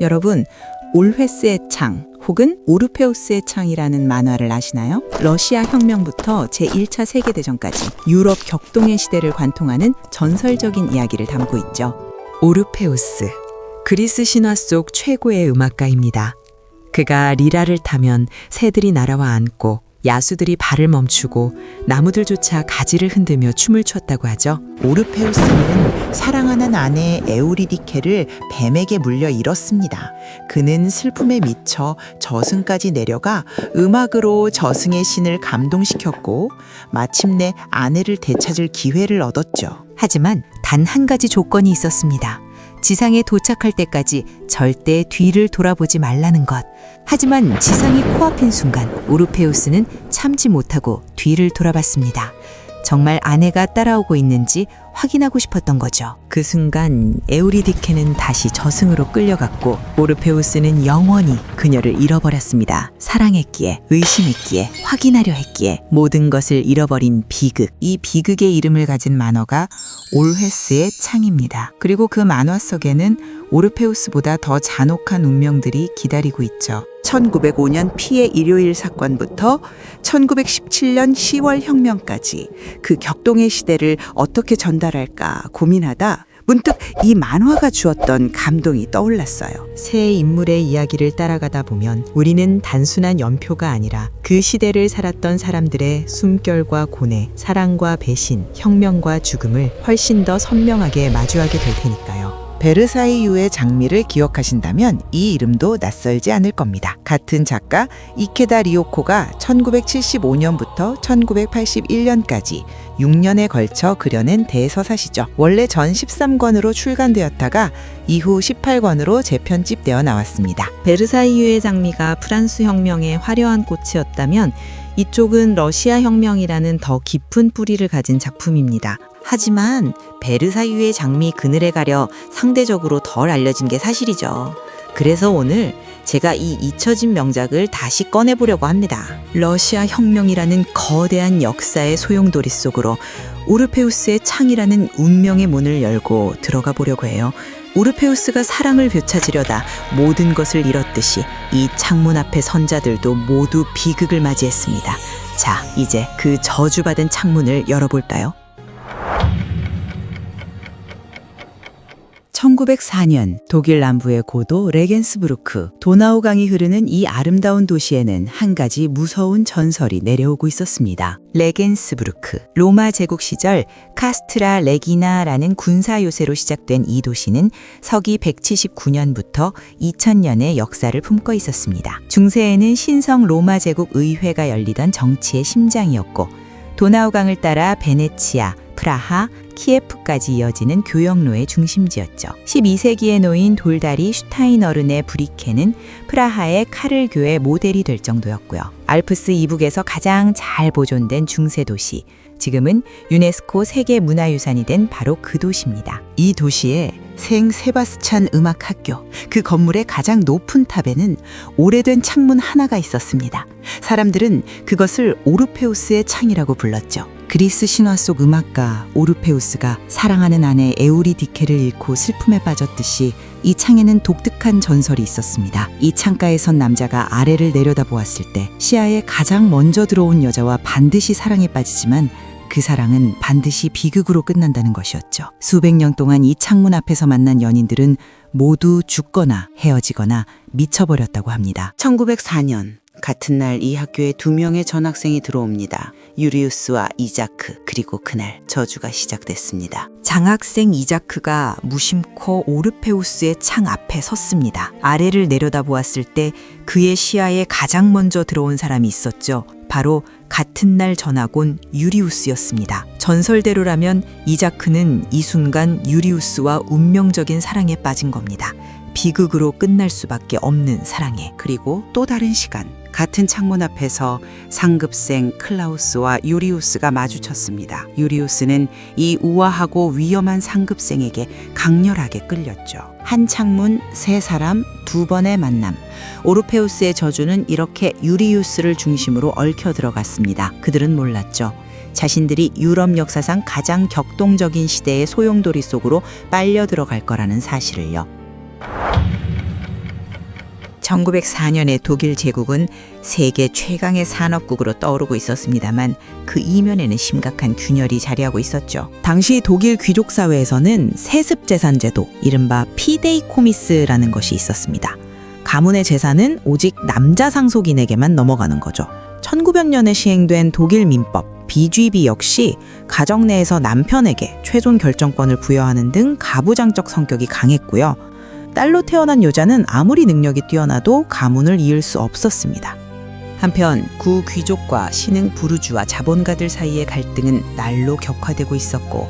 여러분, 올헤스의 창 혹은 오르페우스의 창이라는 만화를 아시나요? 러시아 혁명부터 제1차 세계대전까지 유럽 격동의 시대를 관통하는 전설적인 이야기를 담고 있죠. 오르페우스, 그리스 신화 속 최고의 음악가입니다. 그가 리라를 타면 새들이 날아와 앉고 야수들이 발을 멈추고 나무들조차 가지를 흔들며 춤을 췄다고 하죠. 오르페우스는 사랑하는 아내 에우리디케를 뱀에게 물려 잃었습니다. 그는 슬픔에 미쳐 저승까지 내려가 음악으로 저승의 신을 감동시켰고 마침내 아내를 되찾을 기회를 얻었죠. 하지만 단 한 가지 조건이 있었습니다. 지상에 도착할 때까지 절대 뒤를 돌아보지 말라는 것. 하지만 지상이 코앞인 순간 오르페우스는 참지 못하고 뒤를 돌아봤습니다. 정말 아내가 따라오고 있는지 확인하고 싶었던 거죠. 그 순간 에우리디케는 다시 저승으로 끌려갔고 오르페우스는 영원히 그녀를 잃어버렸습니다. 사랑했기에, 의심했기에, 확인하려 했기에 모든 것을 잃어버린 비극. 이 비극의 이름을 가진 만화가 올헤스의 창입니다. 그리고 그 만화 속에는 오르페우스보다 더 잔혹한 운명들이 기다리고 있죠. 1905년 피해 일요일 사건부터 1917년 10월 혁명까지 그 격동의 시대를 어떻게 전달할까 고민하다 문득 이 만화가 주었던 감동이 떠올랐어요. 새 인물의 이야기를 따라가다 보면 우리는 단순한 연표가 아니라 그 시대를 살았던 사람들의 숨결과 고뇌, 사랑과 배신, 혁명과 죽음을 훨씬 더 선명하게 마주하게 될 테니까요. 베르사유의 장미를 기억하신다면 이 이름도 낯설지 않을 겁니다. 같은 작가 이케다 리오코가 1975년부터 1981년까지 6년에 걸쳐 그려낸 대서사시죠. 원래 전 13권으로 출간되었다가 이후 18권으로 재편집되어 나왔습니다. 베르사유의 장미가 프랑스 혁명의 화려한 꽃이었다면 이쪽은 러시아 혁명이라는 더 깊은 뿌리를 가진 작품입니다. 하지만 베르사유의 장미 그늘에 가려 상대적으로 덜 알려진 게 사실이죠. 그래서 오늘 제가 이 잊혀진 명작을 다시 꺼내보려고 합니다. 러시아 혁명이라는 거대한 역사의 소용돌이 속으로 오르페우스의 창이라는 운명의 문을 열고 들어가 보려고 해요. 오르페우스가 사랑을 되찾으려다 모든 것을 잃었듯이 이 창문 앞의 선자들도 모두 비극을 맞이했습니다. 자, 이제 그 저주받은 창문을 열어볼까요? 1904년 독일 남부의 고도 레겐스부르크, 도나우강이 흐르는 이 아름다운 도시에는 한 가지 무서운 전설이 내려오고 있었습니다. 레겐스부르크, 로마 제국 시절 카스트라 레기나라는 군사 요새로 시작된 이 도시는 서기 179년부터 2000년의 역사를 품고 있었습니다. 중세에는 신성 로마 제국 의회가 열리던 정치의 심장이었고 도나우강을 따라 베네치아, 프라하, 키예프까지 이어지는 교역로의 중심지였죠. 12세기에 놓인 돌다리 슈타인어른의 브리케는 프라하의 카를교의 모델이 될 정도였고요. 알프스 이북에서 가장 잘 보존된 중세 도시, 지금은 유네스코 세계문화유산이 된 바로 그 도시입니다. 이 도시에 생 세바스찬 음악학교, 그 건물의 가장 높은 탑에는 오래된 창문 하나가 있었습니다. 사람들은 그것을 오르페우스의 창이라고 불렀죠. 그리스 신화 속 음악가 오르페우스가 사랑하는 아내 에우리디케를 잃고 슬픔에 빠졌듯이 이 창에는 독특한 전설이 있었습니다. 이 창가에 선 남자가 아래를 내려다보았을 때 시야에 가장 먼저 들어온 여자와 반드시 사랑에 빠지지만 그 사랑은 반드시 비극으로 끝난다는 것이었죠. 수백 년 동안 이 창문 앞에서 만난 연인들은 모두 죽거나 헤어지거나 미쳐버렸다고 합니다. 1904년 같은 날 이 학교에 2명의 전학생이 들어옵니다. 유리우스와 이자크, 그리고 그날 저주가 시작됐습니다. 장학생 이자크가 무심코 오르페우스의 창 앞에 섰습니다. 아래를 내려다보았을 때 그의 시야에 가장 먼저 들어온 사람이 있었죠. 바로 같은 날 전학 온 유리우스였습니다. 전설대로라면 이자크는 이 순간 유리우스와 운명적인 사랑에 빠진 겁니다. 비극으로 끝날 수밖에 없는 사랑에. 그리고 또 다른 시간, 같은 창문 앞에서 상급생 클라우스와 유리우스가 마주쳤습니다. 유리우스는 이 우아하고 위험한 상급생에게 강렬하게 끌렸죠. 한 창문, 세 사람, 2번의 만남. 오르페우스의 저주는 이렇게 유리우스를 중심으로 얽혀 들어갔습니다. 그들은 몰랐죠. 자신들이 유럽 역사상 가장 격동적인 시대의 소용돌이 속으로 빨려 들어갈 거라는 사실을요. 1904년에 독일 제국은 세계 최강의 산업국으로 떠오르고 있었습니다만 그 이면에는 심각한 균열이 자리하고 있었죠. 당시 독일 귀족 사회에서는 세습재산제도, 이른바 피데이코미스라는 것이 있었습니다. 가문의 재산은 오직 남자 상속인에게만 넘어가는 거죠. 1900년에 시행된 독일 민법 BGB 역시 가정 내에서 남편에게 최종 결정권을 부여하는 등 가부장적 성격이 강했고요. 딸로 태어난 여자는 아무리 능력이 뛰어나도 가문을 이을 수 없었습니다. 한편 구귀족과 신흥 부르주아 자본가들 사이의 갈등은 날로 격화되고 있었고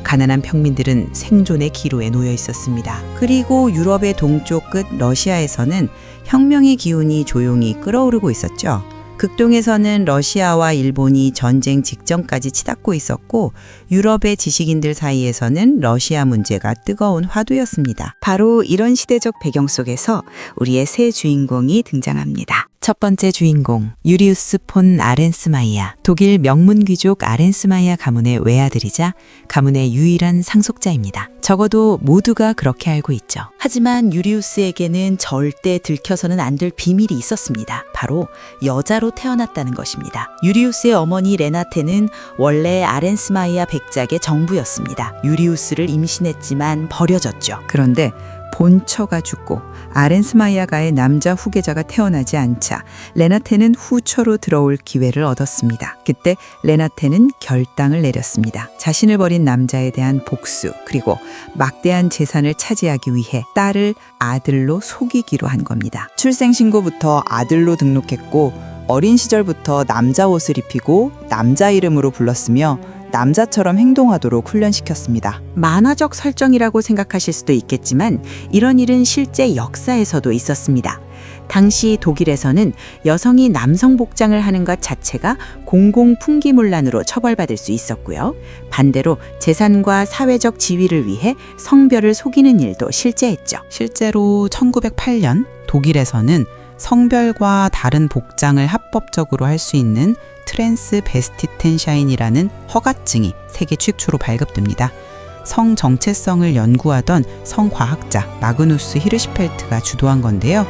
가난한 평민들은 생존의 기로에 놓여 있었습니다. 그리고 유럽의 동쪽 끝 러시아에서는 혁명의 기운이 조용히 끓어오르고 있었죠. 극동에서는 러시아와 일본이 전쟁 직전까지 치닫고 있었고 유럽의 지식인들 사이에서는 러시아 문제가 뜨거운 화두였습니다. 바로 이런 시대적 배경 속에서 우리의 새 주인공이 등장합니다. 첫 번째 주인공 유리우스 폰 아렌스마이아. 독일 명문 귀족 아렌스마이아 가문의 외아들이자 가문의 유일한 상속자입니다. 적어도 모두가 그렇게 알고 있죠. 하지만 유리우스에게는 절대 들켜서는 안 될 비밀이 있었습니다. 바로 여자로 태어났다는 것입니다. 유리우스의 어머니 레나테는 원래 아렌스마이아 백작의 정부였습니다. 유리우스를 임신했지만 버려졌죠. 그런데 본처가 죽고 아렌스마이아가의 남자 후계자가 태어나지 않자 레나테는 후처로 들어올 기회를 얻었습니다. 그때 레나테는 결단을 내렸습니다. 자신을 버린 남자에 대한 복수, 그리고 막대한 재산을 차지하기 위해 딸을 아들로 속이기로 한 겁니다. 출생신고부터 아들로 등록했고 어린 시절부터 남자 옷을 입히고 남자 이름으로 불렀으며 남자처럼 행동하도록 훈련시켰습니다. 만화적 설정이라고 생각하실 수도 있겠지만 이런 일은 실제 역사에서도 있었습니다. 당시 독일에서는 여성이 남성 복장을 하는 것 자체가 공공풍기문란으로 처벌받을 수 있었고요. 반대로 재산과 사회적 지위를 위해 성별을 속이는 일도 실제했죠. 실제로 1908년 독일에서는 성별과 다른 복장을 합법적으로 할 수 있는 트랜스베스티텐샤인이라는 허가증이 세계 최초로 발급됩니다. 성 정체성을 연구하던 성과학자 마그누스 히르시펠트가 주도한 건데요.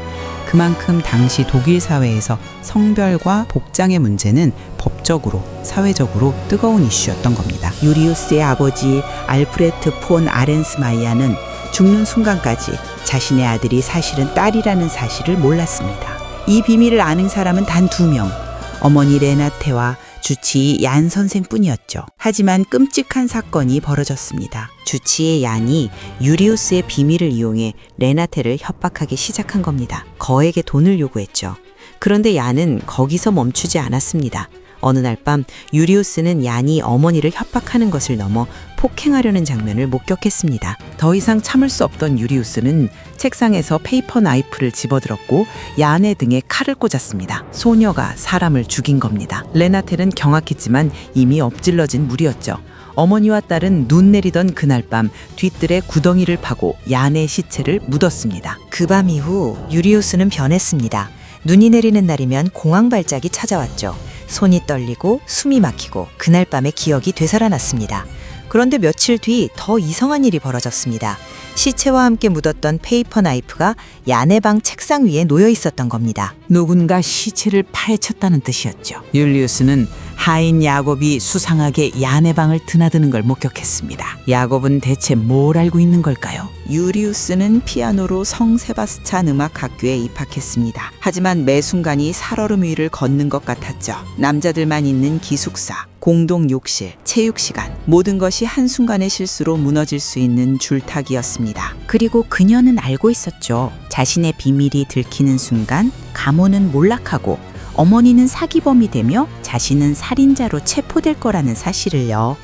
그만큼 당시 독일 사회에서 성별과 복장의 문제는 법적으로, 사회적으로 뜨거운 이슈였던 겁니다. 유리우스의 아버지 알프레트 폰 아렌스마이아는 죽는 순간까지 자신의 아들이 사실은 딸이라는 사실을 몰랐습니다. 이 비밀을 아는 사람은 단 2명, 어머니 레나테와 주치의 얀 선생뿐이었죠. 하지만 끔찍한 사건이 벌어졌습니다. 주치의 얀이 유리우스의 비밀을 이용해 레나테를 협박하기 시작한 겁니다. 거액의 돈을 요구했죠. 그런데 얀은 거기서 멈추지 않았습니다. 어느 날 밤 유리우스는 얀이 어머니를 협박하는 것을 넘어 폭행하려는 장면을 목격했습니다. 더 이상 참을 수 없던 유리우스는 책상에서 페이퍼 나이프를 집어들었고 얀의 등에 칼을 꽂았습니다. 소녀가 사람을 죽인 겁니다. 레나텔은 경악했지만 이미 엎질러진 물이었죠. 어머니와 딸은 눈 내리던 그날 밤 뒤뜰에 구덩이를 파고 얀의 시체를 묻었습니다. 그 밤 이후 유리우스는 변했습니다. 눈이 내리는 날이면 공황 발작이 찾아왔죠. 손이 떨리고 숨이 막히고 그날 밤의 기억이 되살아났습니다. 그런데 며칠 뒤 더 이상한 일이 벌어졌습니다. 시체와 함께 묻었던 페이퍼 나이프가 얀의 방 책상 위에 놓여 있었던 겁니다. 누군가 시체를 파헤쳤다는 뜻이었죠. 율리우스는 하인 야곱이 수상하게 얀의 방을 드나드는 걸 목격했습니다. 야곱은 대체 뭘 알고 있는 걸까요? 유리우스는 피아노로 성 세바스찬 음악학교에 입학했습니다. 하지만 매 순간이 살얼음 위를 걷는 것 같았죠. 남자들만 있는 기숙사, 공동 욕실, 체육 시간, 모든 것이 한순간의 실수로 무너질 수 있는 줄타기였습니다. 그리고 그녀는 알고 있었죠. 자신의 비밀이 들키는 순간 가문은 몰락하고 어머니는 사기범이 되며 자신은 살인자로 체포될 거라는 사실을요.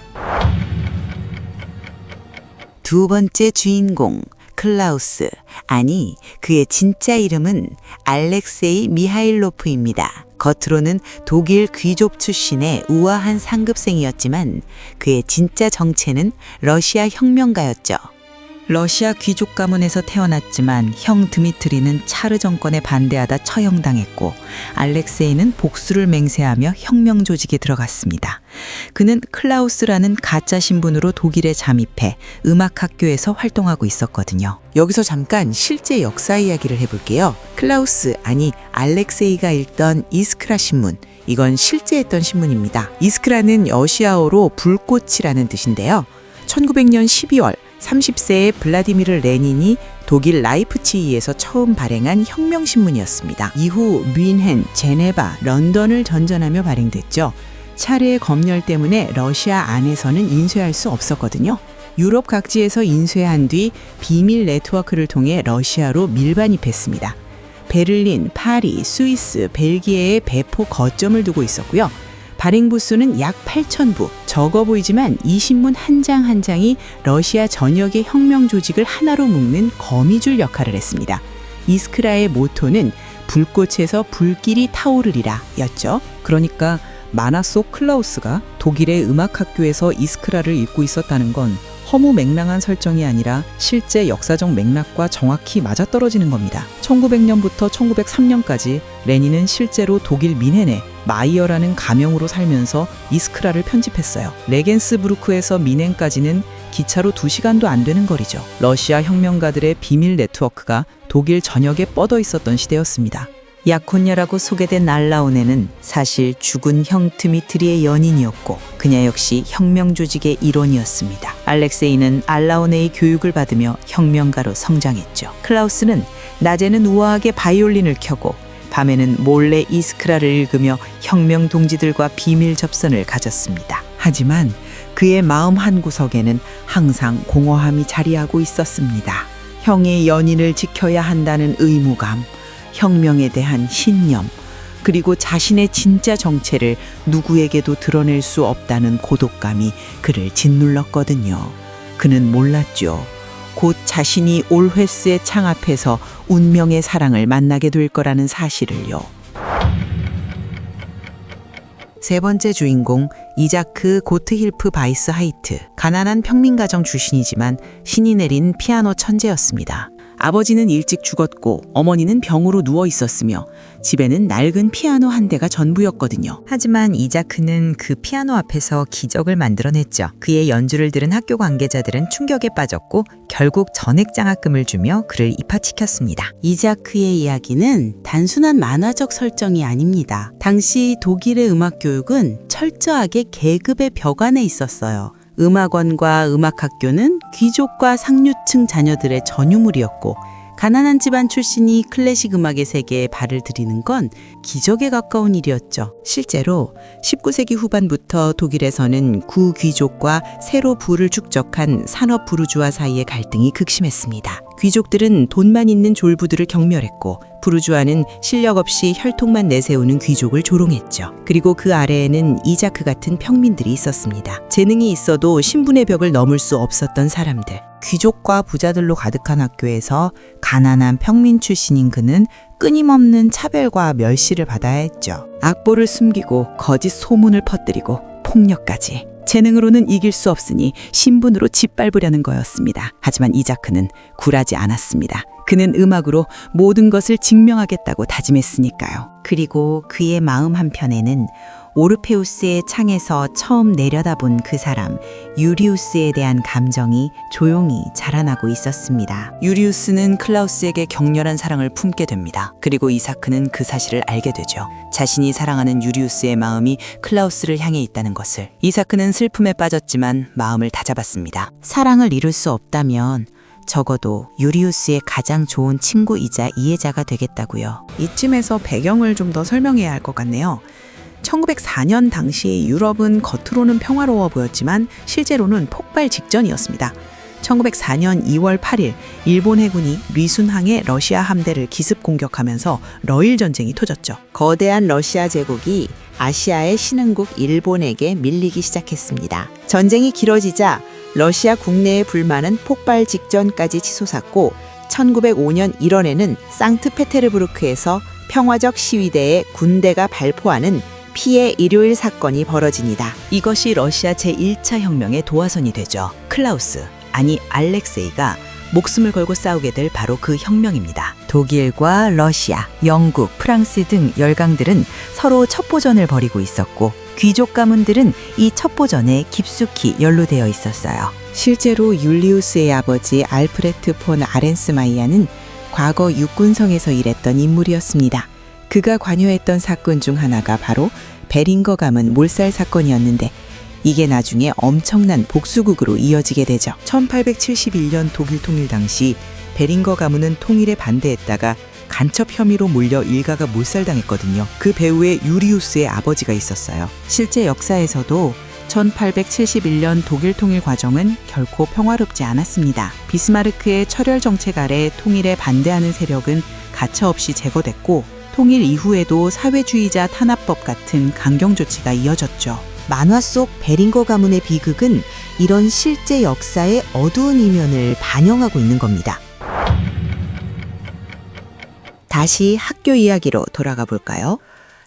두 번째 주인공 클라우스, 아니 그의 진짜 이름은 알렉세이 미하일로프입니다. 겉으로는 독일 귀족 출신의 우아한 상급생이었지만 그의 진짜 정체는 러시아 혁명가였죠. 러시아 귀족 가문에서 태어났지만 형 드미트리는 차르 정권에 반대하다 처형당했고 알렉세이는 복수를 맹세하며 혁명 조직에 들어갔습니다. 그는 클라우스라는 가짜 신분으로 독일에 잠입해 음악학교에서 활동하고 있었거든요. 여기서 잠깐 실제 역사 이야기를 해볼게요. 클라우스, 아니 알렉세이가 읽던 이스크라 신문, 이건 실제 했던 신문입니다. 이스크라는 러시아어로 불꽃이라는 뜻인데요. 1900년 12월 30세의 블라디미르 레닌이 독일 라이프치히에서 처음 발행한 혁명신문이었습니다. 이후 뮌헨, 제네바, 런던을 전전하며 발행됐죠. 차르의 검열 때문에 러시아 안에서는 인쇄할 수 없었거든요. 유럽 각지에서 인쇄한 뒤 비밀 네트워크를 통해 러시아로 밀반입했습니다. 베를린, 파리, 스위스, 벨기에에 배포 거점을 두고 있었고요. 발행 부수는 약 8,000부. 적어 보이지만 이 신문 한 장 한 장이 러시아 전역의 혁명 조직을 하나로 묶는 거미줄 역할을 했습니다. 이스크라의 모토는 불꽃에서 불길이 타오르리라 였죠. 그러니까 만화 속 클라우스가 독일의 음악학교에서 이스크라를 읽고 있었다는 건 허무맹랑한 설정이 아니라 실제 역사적 맥락과 정확히 맞아떨어지는 겁니다. 1900년부터 1903년까지 레닌은 실제로 독일 민헨에 마이어라는 가명으로 살면서 이스크라를 편집했어요. 레겐스부르크에서 민헨까지는 기차로 2시간도 안 되는 거리죠. 러시아 혁명가들의 비밀 네트워크가 독일 전역에 뻗어 있었던 시대였습니다. 약혼녀라고 소개된 알라오네는 사실 죽은 형 드미트리의 연인이었고 그녀 역시 혁명 조직의 일원이었습니다. 알렉세이는 알라오네의 교육을 받으며 혁명가로 성장했죠. 클라우스는 낮에는 우아하게 바이올린을 켜고 밤에는 몰래 이스크라를 읽으며 혁명 동지들과 비밀 접선을 가졌습니다. 하지만 그의 마음 한구석에는 항상 공허함이 자리하고 있었습니다. 형의 연인을 지켜야 한다는 의무감, 혁명에 대한 신념, 그리고 자신의 진짜 정체를 누구에게도 드러낼 수 없다는 고독감이 그를 짓눌렀거든요. 그는 몰랐죠. 곧 자신이 올회스의 창 앞에서 운명의 사랑을 만나게 될 거라는 사실을요. 세 번째 주인공 이자크 고트힐프 바이스 하이트. 가난한 평민가정 출신이지만 신이 내린 피아노 천재였습니다. 아버지는 일찍 죽었고 어머니는 병으로 누워 있었으며 집에는 낡은 피아노 한 대가 전부였거든요. 하지만 이자크는 그 피아노 앞에서 기적을 만들어냈죠. 그의 연주를 들은 학교 관계자들은 충격에 빠졌고 결국 전액 장학금을 주며 그를 입학시켰습니다. 이자크의 이야기는 단순한 만화적 설정이 아닙니다. 당시 독일의 음악 교육은 철저하게 계급의 벽 안에 있었어요. 음악원과 음악학교는 귀족과 상류층 자녀들의 전유물이었고 가난한 집안 출신이 클래식 음악의 세계에 발을 들이는 건 기적에 가까운 일이었죠. 실제로 19세기 후반부터 독일에서는 구귀족과 새로 부를 축적한 산업 부르주아 사이의 갈등이 극심했습니다. 귀족들은 돈만 있는 졸부들을 경멸했고 부르주아는 실력 없이 혈통만 내세우는 귀족을 조롱했죠. 그리고 그 아래에는 이자크 같은 평민들이 있었습니다. 재능이 있어도 신분의 벽을 넘을 수 없었던 사람들. 귀족과 부자들로 가득한 학교에서 가난한 평민 출신인 그는 끊임없는 차별과 멸시를 받아야 했죠. 악보를 숨기고 거짓 소문을 퍼뜨리고 폭력까지. 재능으로는 이길 수 없으니 신분으로 짓밟으려는 거였습니다. 하지만 이자크는 굴하지 않았습니다. 그는 음악으로 모든 것을 증명하겠다고 다짐했으니까요. 그리고 그의 마음 한편에는 오르페우스의 창에서 처음 내려다본 그 사람 유리우스에 대한 감정이 조용히 자라나고 있었습니다. 유리우스는 클라우스에게 격렬한 사랑을 품게 됩니다. 그리고 이사크는 그 사실을 알게 되죠. 자신이 사랑하는 유리우스의 마음이 클라우스를 향해 있다는 것을. 이사크는 슬픔에 빠졌지만 마음을 다잡았습니다. 사랑을 이룰 수 없다면 적어도 유리우스의 가장 좋은 친구이자 이해자가 되겠다고요. 이쯤에서 배경을 좀 더 설명해야 할 것 같네요. 1904년 당시 유럽은 겉으로는 평화로워 보였지만 실제로는 폭발 직전이었습니다. 1904년 2월 8일 일본 해군이 리순항의 러시아 함대를 기습 공격하면서 러일 전쟁이 터졌죠. 거대한 러시아 제국이 아시아의 신흥국 일본에게 밀리기 시작했습니다. 전쟁이 길어지자 러시아 국내의 불만은 폭발 직전까지 치솟았고 1905년 1월에는 상트페테르부르크에서 평화적 시위대에 군대가 발포하는 피해 일요일 사건이 벌어집니다. 이것이 러시아 제1차 혁명의 도화선이 되죠. 클라우스, 아니 알렉세이가 목숨을 걸고 싸우게 될 바로 그 혁명입니다. 독일과 러시아, 영국, 프랑스 등 열강들은 서로 첩보전을 벌이고 있었고 귀족 가문들은 이 첩보전에 깊숙이 연루되어 있었어요. 실제로 율리우스의 아버지 알프레트 폰 아렌스마이아는 과거 육군성에서 일했던 인물이었습니다. 그가 관여했던 사건 중 하나가 바로 베링거 가문 몰살 사건이었는데 이게 나중에 엄청난 복수극으로 이어지게 되죠. 1871년 독일 통일 당시 베링거 가문은 통일에 반대했다가 간첩 혐의로 몰려 일가가 몰살당했거든요. 그 배우의 유리우스의 아버지가 있었어요. 실제 역사에서도 1871년 독일 통일 과정은 결코 평화롭지 않았습니다. 비스마르크의 철혈 정책 아래 통일에 반대하는 세력은 가차없이 제거됐고 통일 이후에도 사회주의자 탄압법 같은 강경 조치가 이어졌죠. 만화 속 베링거 가문의 비극은 이런 실제 역사의 어두운 이면을 반영하고 있는 겁니다. 다시 학교 이야기로 돌아가 볼까요?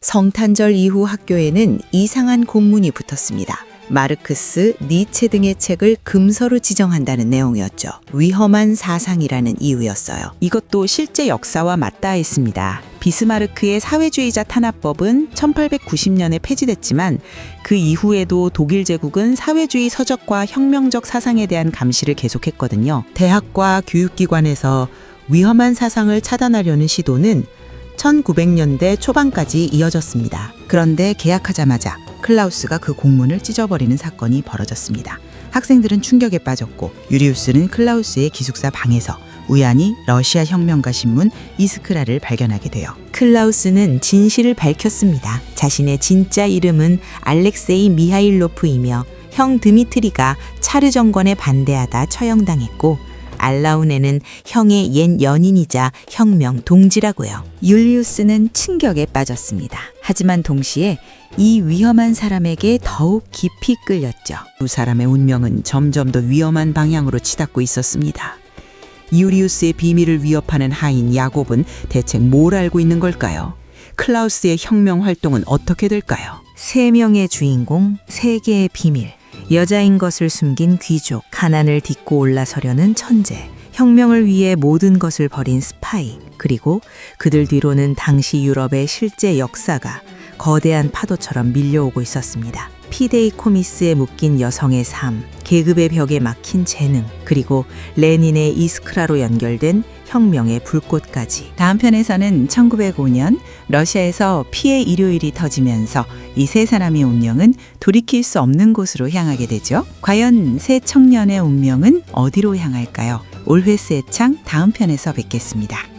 성탄절 이후 학교에는 이상한 공문이 붙었습니다. 마르크스, 니체 등의 책을 금서로 지정한다는 내용이었죠. 위험한 사상이라는 이유였어요. 이것도 실제 역사와 맞닿아 있습니다. 비스마르크의 사회주의자 탄압법은 1890년에 폐지됐지만 그 이후에도 독일 제국은 사회주의 서적과 혁명적 사상에 대한 감시를 계속했거든요. 대학과 교육기관에서 위험한 사상을 차단하려는 시도는 1900년대 초반까지 이어졌습니다. 그런데 개학하자마자 클라우스가 그 공문을 찢어버리는 사건이 벌어졌습니다. 학생들은 충격에 빠졌고 유리우스는 클라우스의 기숙사 방에서 우연히 러시아 혁명가 신문 이스크라를 발견하게 돼요. 클라우스는 진실을 밝혔습니다. 자신의 진짜 이름은 알렉세이 미하일로프이며 형 드미트리가 차르 정권에 반대하다 처형당했고 알라우네는 형의 옛 연인이자 혁명 동지라고요. 율리우스는 충격에 빠졌습니다. 하지만 동시에 이 위험한 사람에게 더욱 깊이 끌렸죠. 두 사람의 운명은 점점 더 위험한 방향으로 치닫고 있었습니다. 유리우스의 비밀을 위협하는 하인 야곱은 대체 뭘 알고 있는 걸까요? 클라우스의 혁명 활동은 어떻게 될까요? 세 명의 주인공, 세 개의 비밀. 여자인 것을 숨긴 귀족, 가난을 딛고 올라서려는 천재, 혁명을 위해 모든 것을 버린 스파이, 그리고 그들 뒤로는 당시 유럽의 실제 역사가 거대한 파도처럼 밀려오고 있었습니다. 피데이코미스에 묶인 여성의 삶, 계급의 벽에 막힌 재능, 그리고 레닌의 이스크라로 연결된 혁명의 불꽃까지. 다음 편에서는 1905년 러시아에서 피해 일요일이 터지면서 이 세 사람의 운명은 돌이킬 수 없는 곳으로 향하게 되죠. 과연 세 청년의 운명은 어디로 향할까요? 올회스의 창 다음 편에서 뵙겠습니다.